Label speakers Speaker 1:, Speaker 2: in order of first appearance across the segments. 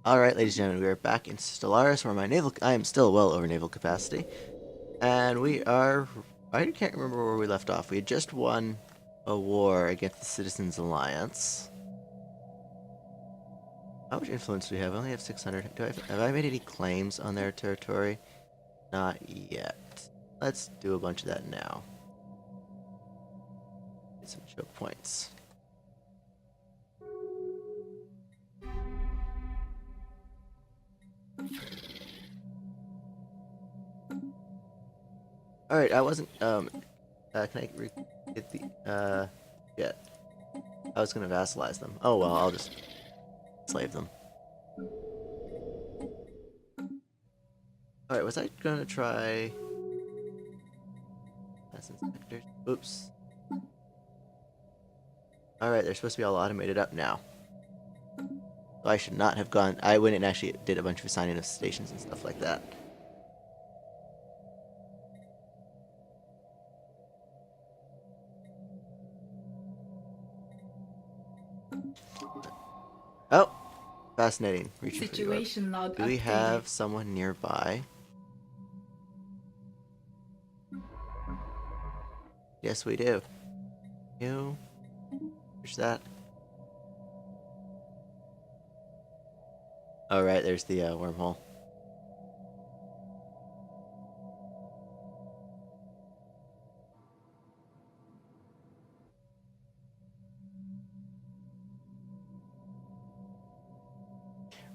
Speaker 1: Alright, ladies and gentlemen, we are back in Stellaris, where I am still well over naval capacity. And I can't remember where we left off. We had just won a war against the Citizens Alliance. How much influence do we have? I only have 600. Have I made any claims on their territory? Not yet. Let's do a bunch of that now. Get some choke points. Alright, I wasn't, can I get yeah. I was gonna vassalize them. Oh well, I'll just slave them. Alright, was I gonna try... That's inspectors. Oops. Alright, they're supposed to be all automated up now. So I should not have gone... I went and actually did a bunch of assigning of stations and stuff like that. Oh! Fascinating.
Speaker 2: Situation log
Speaker 1: Do we
Speaker 2: updated.
Speaker 1: have someone nearby? Yes, we do. You? Where's that? Oh, right, there's the wormhole.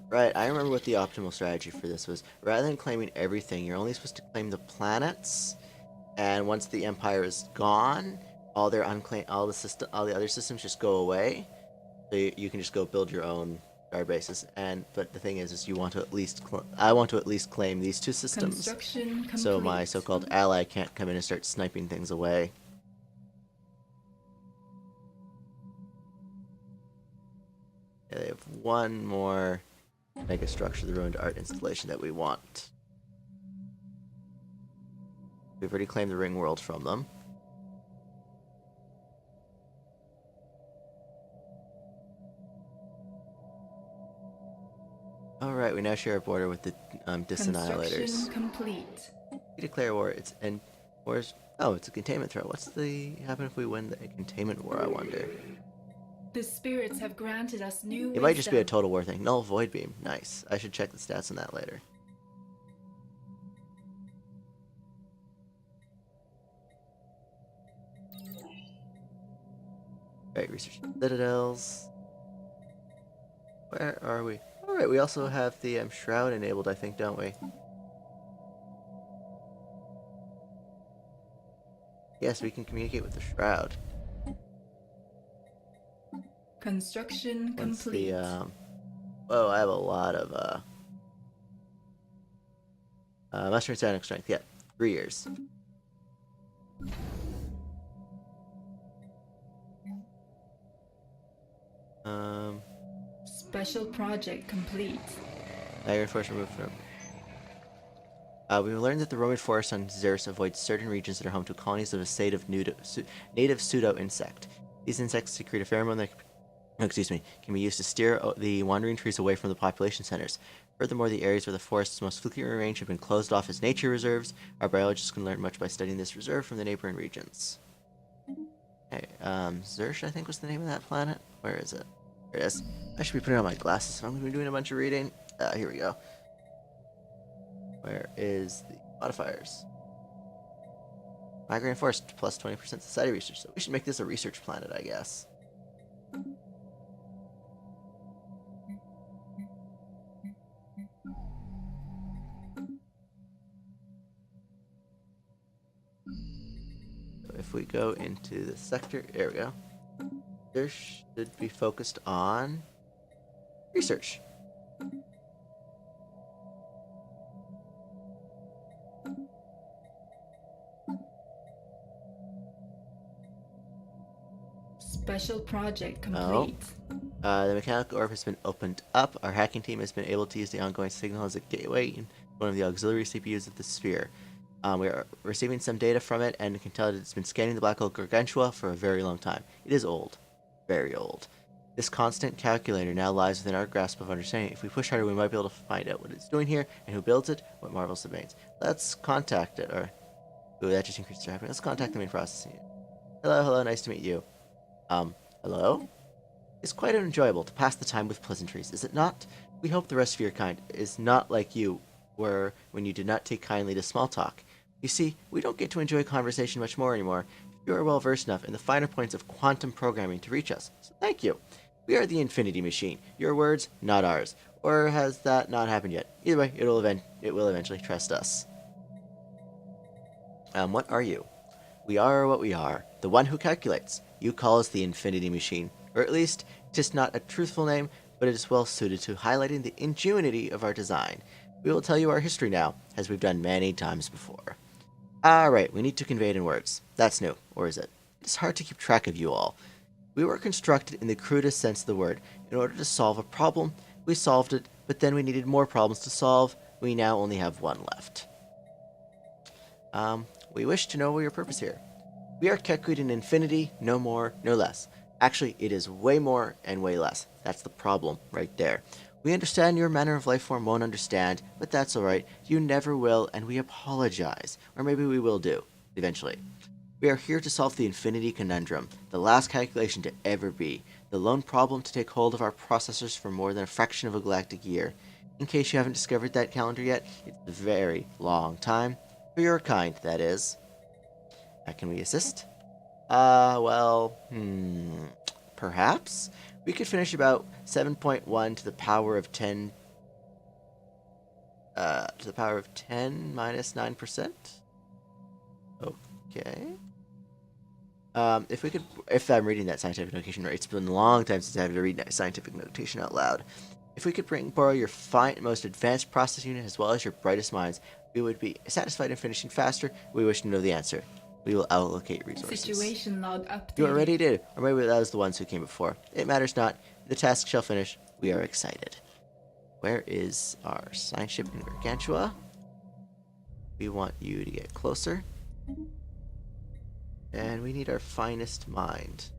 Speaker 1: Right, I remember what the optimal strategy for this was. Rather than claiming everything, you're only supposed to claim the planets, and once the Empire is gone, all the other systems just go away. So you can just go build your own star bases. But the thing is you want to at least I want to at least claim these two systems,
Speaker 2: Construction complete.
Speaker 1: so my so-called ally can't come in and start sniping things away. Yeah, they have one more mega structure, the ruined art installation that we want. We've already claimed the ring world from them. Alright, we now share a border with the Disannihilators.
Speaker 2: Complete.
Speaker 1: We declare war. It's a containment threat. What's the happen if we win the containment war, I wonder?
Speaker 2: The spirits have granted us new
Speaker 1: It might just be a total war thing. Null void beam. Nice. I should check the stats on that later. Alright, research citadels. Where are we? Alright, we also have the shroud enabled, I think, don't we? Yes, we can communicate with the shroud.
Speaker 2: Construction complete.
Speaker 1: Whoa, I have a lot of mushroom sonic strength. Yeah, 3 years.
Speaker 2: Special project complete.
Speaker 1: Iron Force removed from. We've learned that the Roman forest on Xeris avoids certain regions that are home to colonies of a native pseudo-insect. These insects secrete a pheromone that can be used to steer the wandering trees away from the population centers. Furthermore, the areas where the forest's most frequent range have been closed off as nature reserves. Our biologists can learn much by studying this reserve from the neighboring regions. Okay, Zersh, I think was the name of that planet. Where is it? There it is. I should be putting on my glasses if I'm going to be doing a bunch of reading. Here we go. Where is the modifiers? Migraine Forest, plus 20% society research. So we should make this a research planet, I guess. So if we go into the sector, there we go. There should be focused on research.
Speaker 2: Special project complete.
Speaker 1: The mechanical orb has been opened up. Our hacking team has been able to use the ongoing signal as a gateway in one of the auxiliary CPUs of the sphere. We are receiving some data from it and can tell that it's been scanning the black hole Gargantua for a very long time. It is old. Very old. This constant calculator now lies within our grasp of understanding. If we push harder, we might be able to find out what it's doing here, and who builds it, what marvels it makes. Let's contact it, or... Ooh, that just increases our happiness. Let's contact the main processing unit. Hello, nice to meet you. Hello? It's quite enjoyable to pass the time with pleasantries, is it not? We hope the rest of your kind is not like you were when you did not take kindly to small talk. You see, we don't get to enjoy conversation much more anymore. You are well versed enough in the finer points of quantum programming to reach us, so thank you. We are the Infinity Machine. Your words, not ours. Or has that not happened yet? Either way, it will eventually. Trust us. What are you? We are what we are. The one who calculates. You call us the Infinity Machine. Or at least, it is not a truthful name, but it is well suited to highlighting the ingenuity of our design. We will tell you our history now, as we've done many times before. Right, we need to convey it in words. That's new, or is it? It's hard to keep track of you all. We were constructed in the crudest sense of the word. In order to solve a problem, we solved it, but then we needed more problems to solve. We now only have one left. We wish to know your purpose here. We are calculating in infinity, no more, no less. Actually, it is way more and way less. That's the problem, right there. We understand your manner of life form won't understand, but that's alright. You never will, and we apologize. Or maybe we will do, eventually. We are here to solve the infinity conundrum, the last calculation to ever be, the lone problem to take hold of our processors for more than a fraction of a galactic year. In case you haven't discovered that calendar yet, it's a very long time. For your kind, that is. Can we assist? Perhaps? We could finish about 7.1 to the power of 10... to the power of 10 minus 9%? Okay. If I'm reading that scientific notation right, it's been a long time since I had to read that scientific notation out loud. If we could borrow your most advanced process unit as well as your brightest minds, we would be satisfied in finishing faster. We wish to know the answer. We will allocate resources.
Speaker 2: Situation log updated.
Speaker 1: You already did, or maybe that was the ones who came before. It matters not. The task shall finish. We are excited. Where is our science ship in Gargantua? We want you to get closer. And we need our finest mind.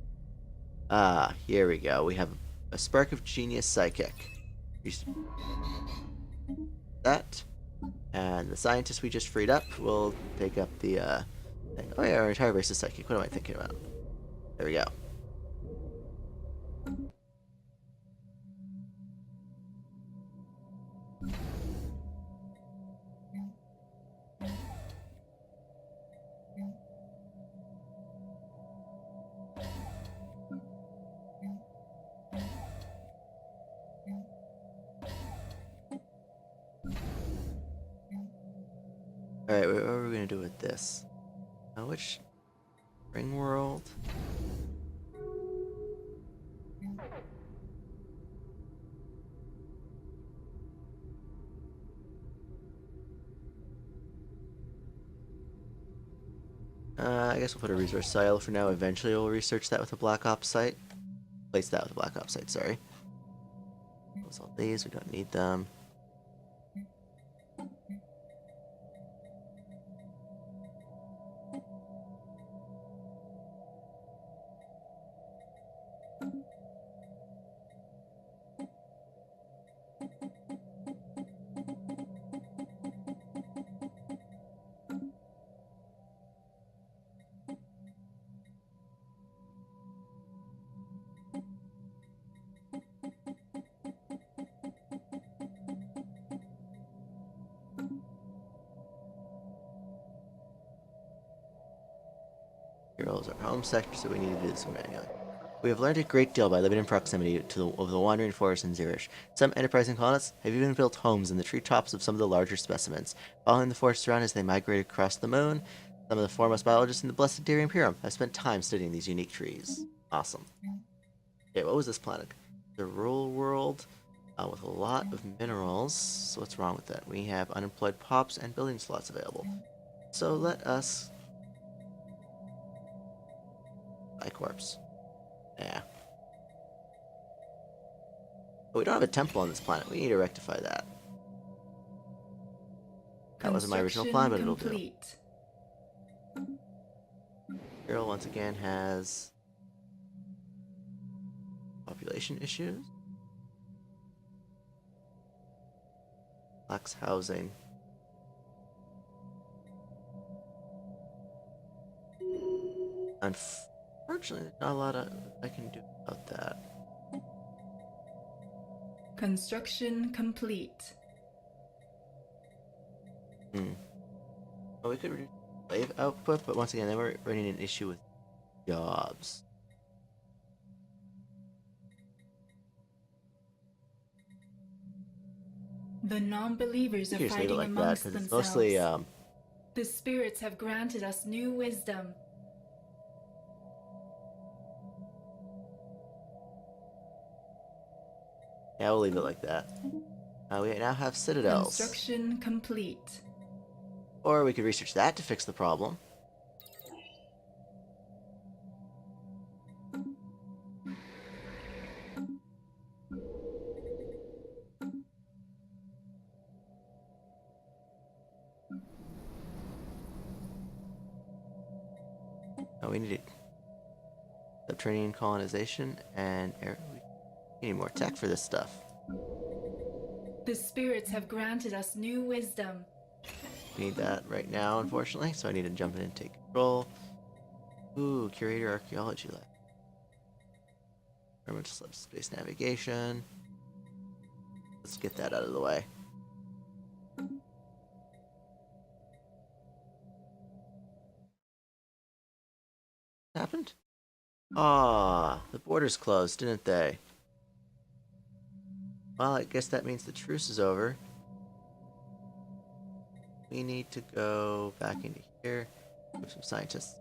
Speaker 1: Here we go. We have a spark of genius psychic. That. And the scientist we just freed up will take up the, thing. Oh yeah, our entire race is psychic. What am I thinking about? There we go. Alright, what are we going to do with this? Which ring world? I guess we'll put a resource silo for now. Eventually we'll research that with a Black Ops site. Place that with a Black Ops site, sorry. Close all these, we don't need them. Heroes are home sector, so we need to do this manually. We have learned a great deal by living in proximity to the wandering forests in Zurich. Some enterprising colonists have even built homes in the treetops of some of the larger specimens. Following the forests around as they migrate across the moon, some of the foremost biologists in the blessed Darian Imperium have spent time studying these unique trees. Awesome. Okay, what was this planet? The rural world with a lot of minerals. So what's wrong with that? We have unemployed pops and building slots available. So let us... buy corpse. Yeah. But we don't have a temple on this planet. We need to rectify that. That wasn't my original plan, but it'll do. Girl once again has Population issues. Lacks housing. Unfortunately, there's not a lot I can do about that.
Speaker 2: Construction complete.
Speaker 1: Well, we could reduce slave output, but once again, then we're running an issue with jobs.
Speaker 2: The non-believers are
Speaker 1: Just leave it
Speaker 2: fighting
Speaker 1: like that
Speaker 2: amongst
Speaker 1: because it's
Speaker 2: themselves.
Speaker 1: mostly
Speaker 2: The spirits have granted us new wisdom.
Speaker 1: yeah, we'll leave it like that. We now have citadels,
Speaker 2: Construction complete.
Speaker 1: or we could research that to fix the problem. We need subterranean colonization and air. We need more tech for this stuff.
Speaker 2: The spirits have granted us new wisdom.
Speaker 1: We need that right now, unfortunately, so I need to jump in and take control. Ooh, Curator Archaeology Lab. Environmental subspace navigation. Let's get that out of the way. What happened? Ah, the borders closed, didn't they? Well, I guess that means the truce is over. We need to go back into here. Move some scientists.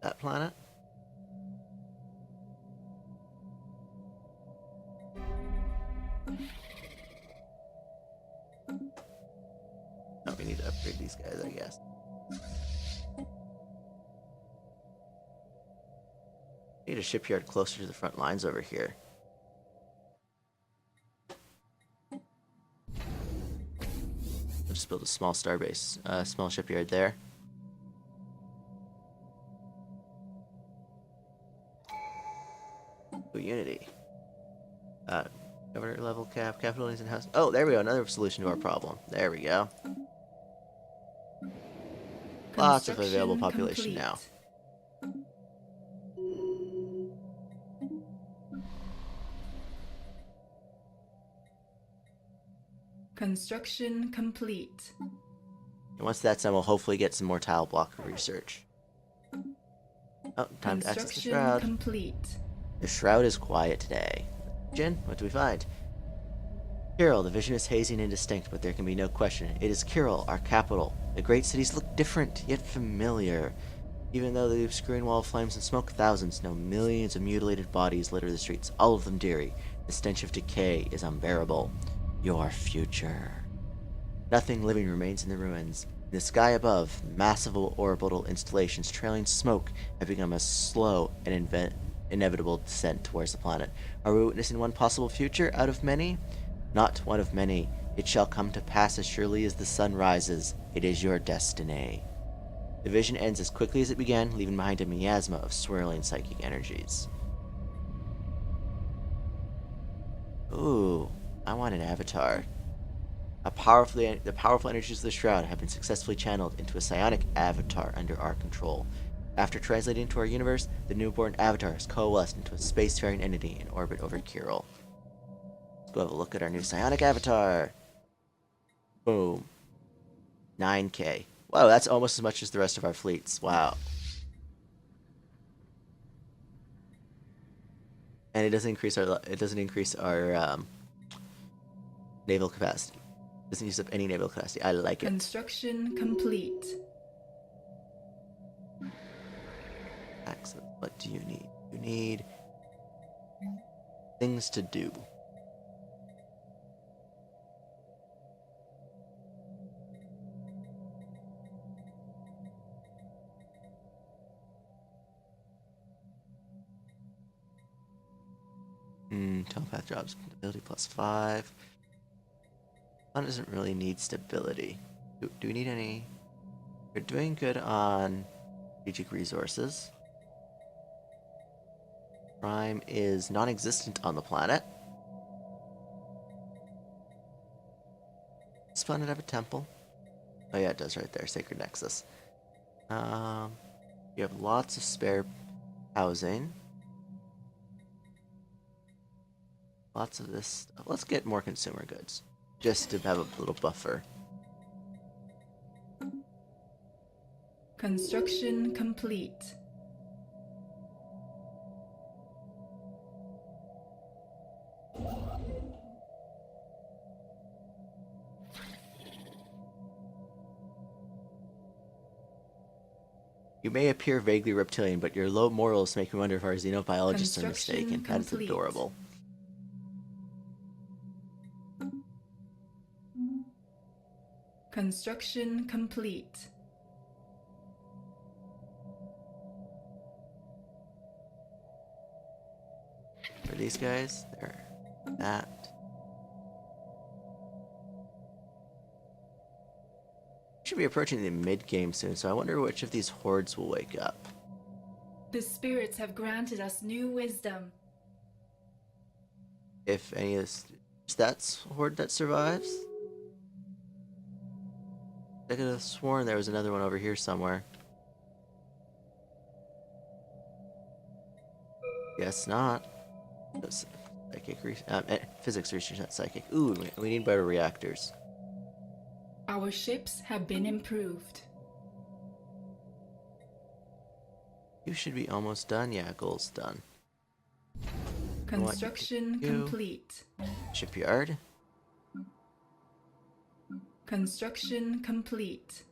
Speaker 1: That planet. Oh, we need to upgrade these guys, I guess. Need a shipyard closer to the front lines over here. I'll just build a small starbase, small shipyard there. Ooh, Unity. Governor level cap, capital needs in house. Oh, there we go. Another solution to our problem. There we go. Lots of available population now.
Speaker 2: Construction complete.
Speaker 1: And once that's done, we'll hopefully get some more tile block research. Oh, time to access the shroud.
Speaker 2: Complete.
Speaker 1: The shroud is quiet today. Jin, what do we find? Kyril, the vision is hazy and indistinct, but there can be no question. It is Kyril, our capital. The great cities look different, yet familiar. Even though the obscuring wall of flames and smoke, thousands, no millions of mutilated bodies litter the streets, all of them dreary. The stench of decay is unbearable. Your future. Nothing living remains in the ruins. In the sky above, massive orbital installations trailing smoke have become a slow and inevitable descent towards the planet. Are we witnessing one possible future out of many? Not one of many. It shall come to pass as surely as the sun rises. It is your destiny. The vision ends as quickly as it began, leaving behind a miasma of swirling psychic energies. Ooh, I want an avatar. The powerful energies of the Shroud have been successfully channeled into a psionic avatar under our control. After translating into our universe, the newborn avatar has coalesced into a spacefaring entity in orbit over Kyril. Let's go have a look at our new psionic avatar. Boom. 9K. Wow, that's almost as much as the rest of our fleets. Wow. And it doesn't increase our naval capacity. It doesn't use up any naval capacity. I like it.
Speaker 2: Construction complete.
Speaker 1: Excellent. What do you need? You need things to do. Telepath jobs. Ability +5. One doesn't really need stability. Do we need any? We're doing good on strategic resources. Crime is non-existent on the planet. Does this planet have a temple? Oh yeah, it does right there. Sacred Nexus. You have lots of spare housing. Lots of this stuff. Let's get more consumer goods. Just to have a little buffer.
Speaker 2: Construction complete.
Speaker 1: You may appear vaguely reptilian, but your low morals make me wonder if our xenobiologists are mistaken. That is adorable.
Speaker 2: Construction complete.
Speaker 1: For these guys, they're that. Should be approaching the mid-game soon, so I wonder which of these hordes will wake up.
Speaker 2: The spirits have granted us new wisdom.
Speaker 1: If any of this... Is that horde that survives? I could have sworn there was another one over here somewhere. Guess not. Psychic physics research, not psychic. Ooh, we need better reactors.
Speaker 2: Our ships have been improved.
Speaker 1: You should be almost done. Yeah, goal's done.
Speaker 2: Construction complete.
Speaker 1: Shipyard.
Speaker 2: Construction complete.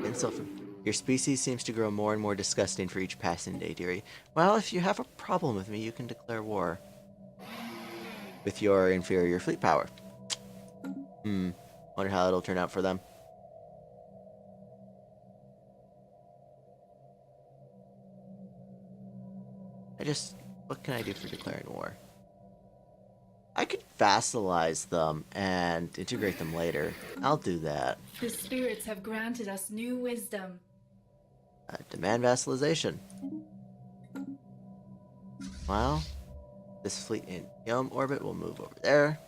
Speaker 1: Insult from your species seems to grow more and more disgusting for each passing day, dearie. Well, if you have a problem with me, you can declare war. With your inferior fleet power. Wonder how it'll turn out for them. What can I do for declaring war? I could vassalize them and integrate them later. I'll do that.
Speaker 2: The spirits have granted us new wisdom.
Speaker 1: Demand vassalization. Well, this fleet in Yom orbit will move over there.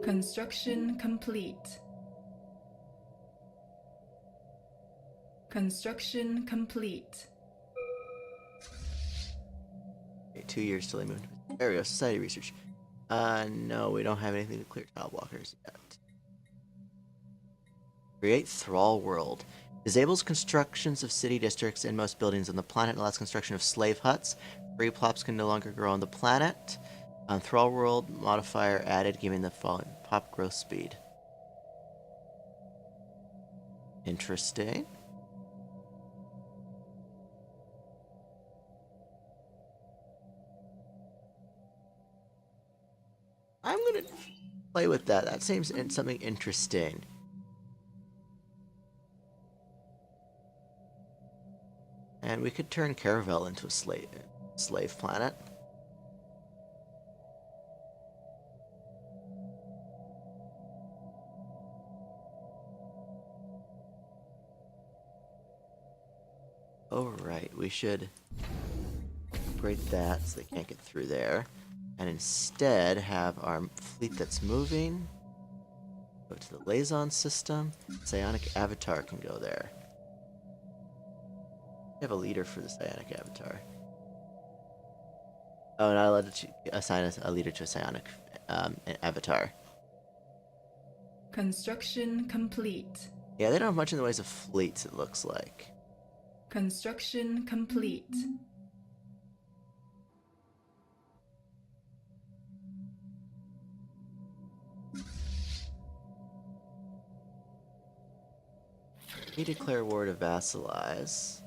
Speaker 2: Construction complete. Construction complete.
Speaker 1: Okay, 2 years till they move. There we go. Society research. No, we don't have anything to clear tile blockers yet. Create Thrall World. Disables constructions of city districts in most buildings on the planet and allows construction of slave huts. Free plops can no longer grow on the planet. Thrall World modifier added, giving the following pop growth speed. Interesting. I'm gonna play with that. That seems something interesting. And we could turn Caravel into a slave planet. Oh right, we should upgrade that so they can't get through there. And instead have our fleet that's moving go to the liaison system. Psionic Avatar can go there. We have a leader for the Psionic Avatar. Oh, not allowed to assign a leader to a Psionic Avatar.
Speaker 2: Construction complete.
Speaker 1: Yeah, they don't have much in the ways of fleets, it looks like.
Speaker 2: Construction complete.
Speaker 1: We declare war to vassalize.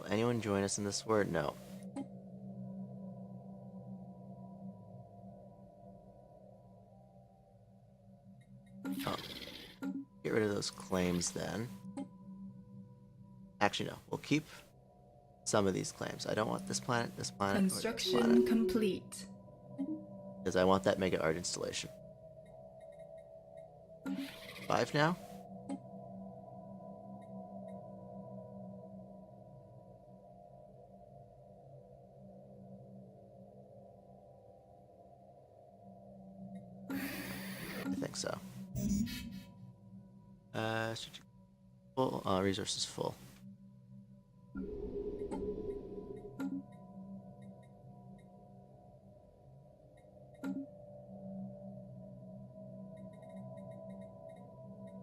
Speaker 1: anyone join us in this war? No. Oh. Get rid of those claims then. Actually, no. We'll keep some of these claims. I don't want this planet, or this
Speaker 2: Construction
Speaker 1: planet.
Speaker 2: complete.
Speaker 1: Because I want that mega art installation. 5 now? I think so. Full, resources full.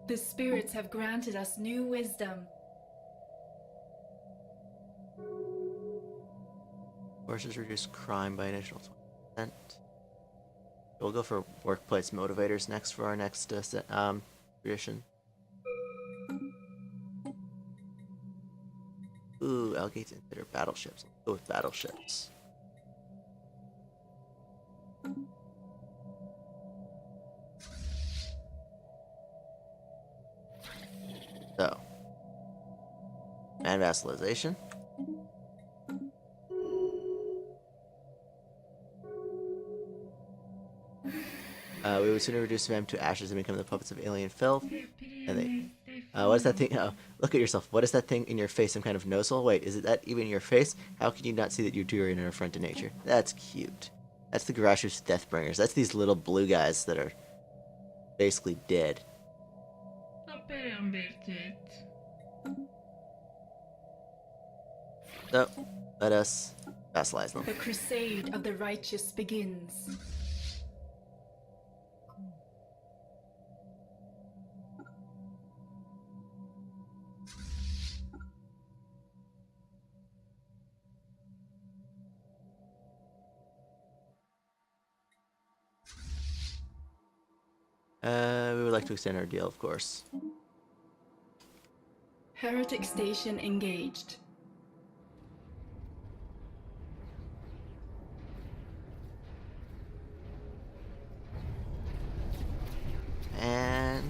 Speaker 2: The spirits have granted us new wisdom.
Speaker 1: Forces reduce crime by an additional 20%. We'll go for workplace motivators next for our next tradition. Ooh, allocates consider battleships. Let's go with battleships. So, man vassalization. We would sooner reduce them to ashes and become the puppets of alien filth. And they, what is that thing? Oh, look at yourself. What is that thing in your face? Some kind of nozzle? Wait, is it that even in your face? How can you not see that you're doing an affront to nature? That's cute. That's the Garashus Deathbringers. That's these little blue guys that are basically dead. So, let us vassalize them.
Speaker 2: The crusade of the righteous begins.
Speaker 1: We would like to extend our deal, of course.
Speaker 2: Heretic station engaged.
Speaker 1: And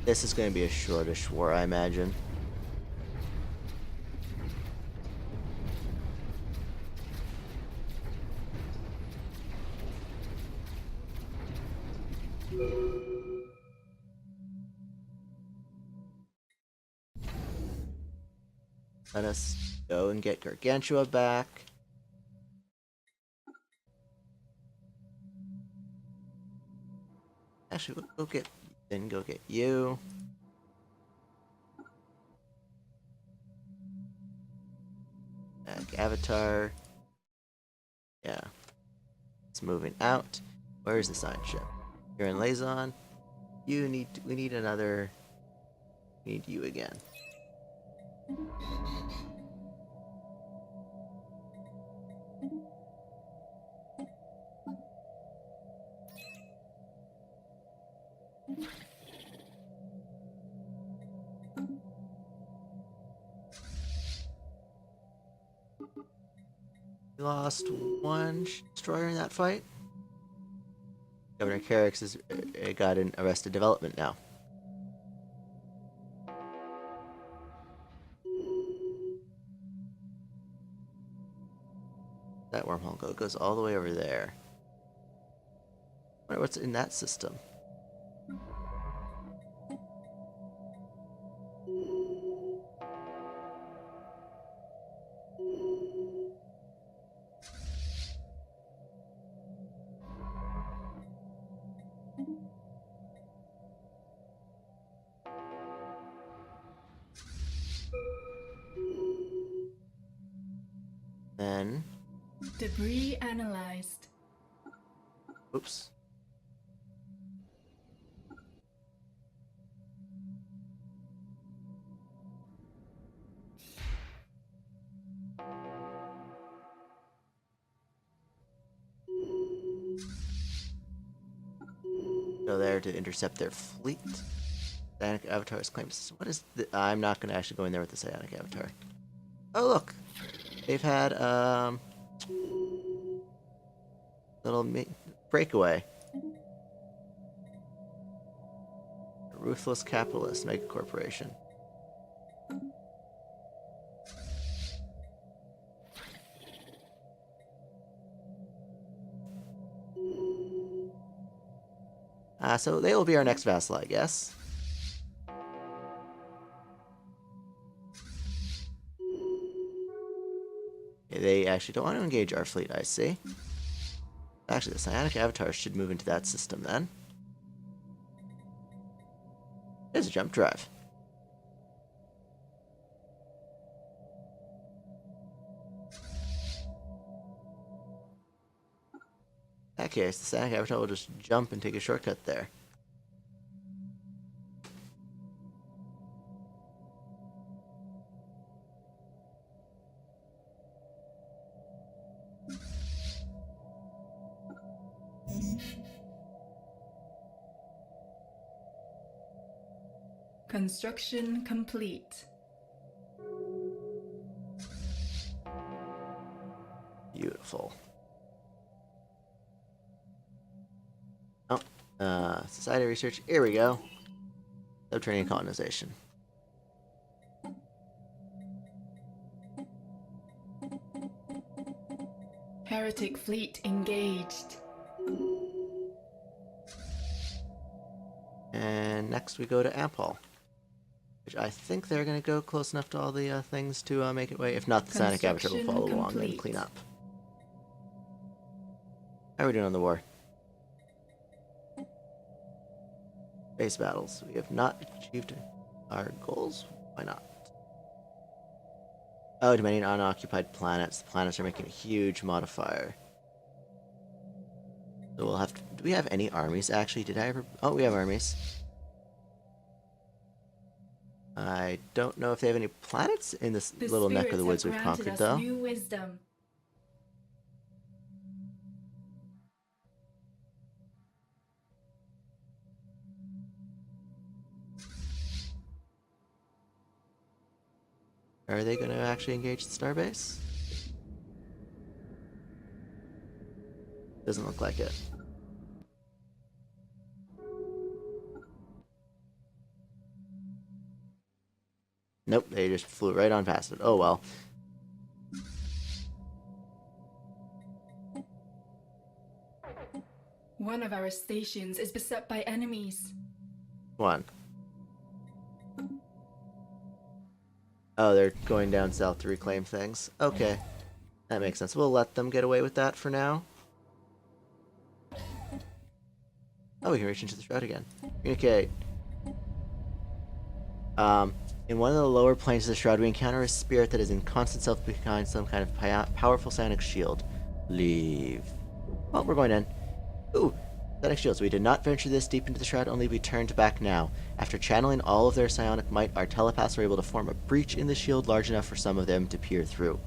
Speaker 1: this is going to be a shortish war, I imagine. Let us go and get Gargantua back. Actually, we'll go get you. Avatar. Yeah. It's moving out. Where's the sign ship? You're in Lazon. We need another. We need you again. We lost one destroyer in that fight. Governor Carrick's has got in Arrested Development now. That wormhole goes all the way over there. I wonder what's in that system. Then,
Speaker 2: Debris analyzed.
Speaker 1: oops. Go there to intercept their fleet. Psionic Avatar's claim system. What is the... I'm not going to actually go in there with the Psionic Avatar. Oh, look. They've had, little breakaway. A ruthless capitalist mega corporation. So they will be our next vassal, I guess. Okay, they actually don't want to engage our fleet, I see. Actually, the psionic avatars should move into that system then. There's a jump drive. In that case, the psionic avatar will just jump and take a shortcut there.
Speaker 2: Construction complete.
Speaker 1: Beautiful. Oh, society research. Here we go. Subterranean colonization.
Speaker 2: Heretic fleet engaged.
Speaker 1: And next we go to Ampol, which I think they're going to go close enough to all the things to make it way. If not, the psionic avatar will follow along and clean up. How are we doing on the war? Base battles. We have not achieved our goals. Why not? Oh, dominion on unoccupied planets. The planets are making a huge modifier. So we'll have to... Do we have any armies, actually? Did I ever... Oh, we have armies. I don't know if they have any planets in this little neck of the woods we've conquered, though.
Speaker 2: New wisdom.
Speaker 1: Are they going to actually engage the starbase? Doesn't look like it. Nope, they just flew right on past it. Oh well.
Speaker 2: One of our stations is beset by enemies.
Speaker 1: One. Oh, they're going down south to reclaim things. Okay. That makes sense. We'll let them get away with that for now. Oh, we can reach into the shroud again. Communicate. In one of the lower planes of the shroud, we encounter a spirit that is in constant self behind some kind of powerful psionic shield. Leave. Well, we're going in. Ooh, psionic shields. We did not venture this deep into the shroud, only be turned back now. After channeling all of their psionic might, our telepaths were able to form a breach in the shield large enough for some of them to peer through.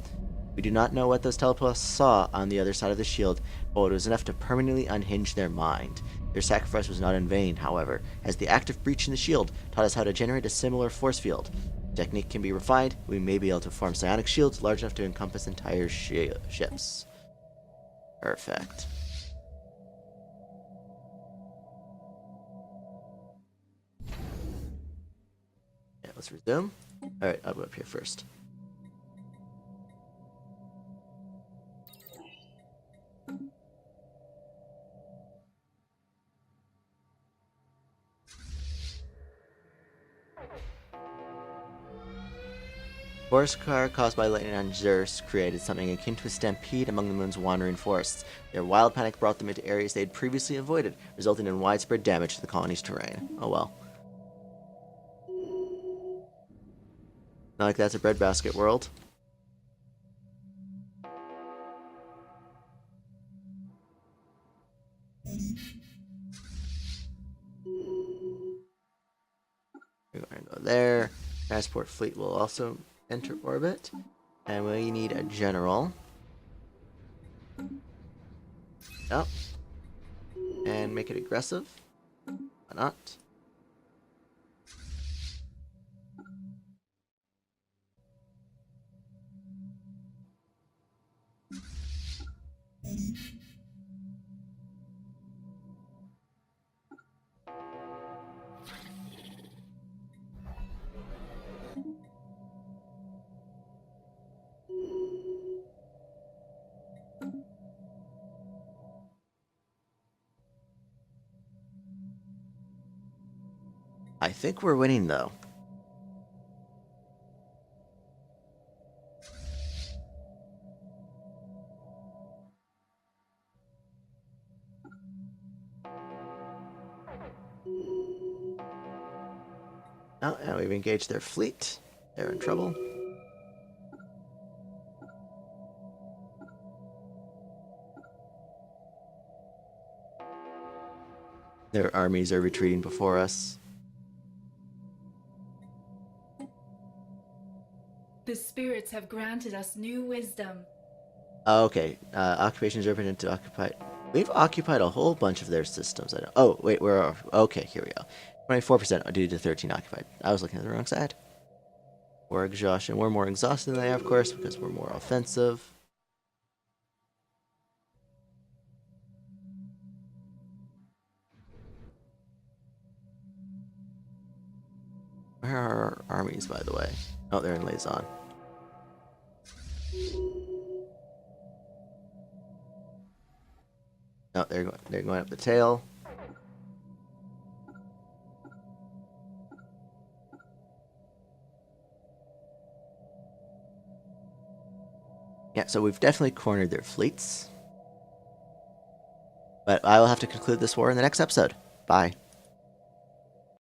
Speaker 1: We do not know what those telepaths saw on the other side of the shield, but it was enough to permanently unhinge their mind. Their sacrifice was not in vain, however, as the act of breaching the shield taught us how to generate a similar force field. The technique can be refined. We may be able to form psionic shields large enough to encompass entire ships. Perfect. Yeah, let's resume. Alright, I'll go up here first. Forest car caused by lightning on Xerxes created something akin to a stampede among the moon's wandering forests. Their wild panic brought them into areas they had previously avoided, resulting in widespread damage to the colony's terrain. Oh well. Not like that's a breadbasket world. We're going to go there. Transport fleet will also enter orbit. And we need a general. Yep. And make it aggressive. Why not? I think we're winning, though. Oh, and we've engaged their fleet. They're in trouble. Their armies are retreating before us.
Speaker 2: The spirits have granted us new wisdom.
Speaker 1: Okay, occupations open into occupied. We've occupied a whole bunch of their systems. I don't. Oh, wait, we're off. Okay, here we go. 24% due to 13 occupied. I was looking at the wrong side. We're exhaustion. We're more exhausted than they are, of course, because we're more offensive. Where are our armies, by the way? Oh, they're in Liaison. No, they're going up the tail. Yeah, so we've definitely cornered their fleets. But I will have to conclude this war in the next episode. Bye.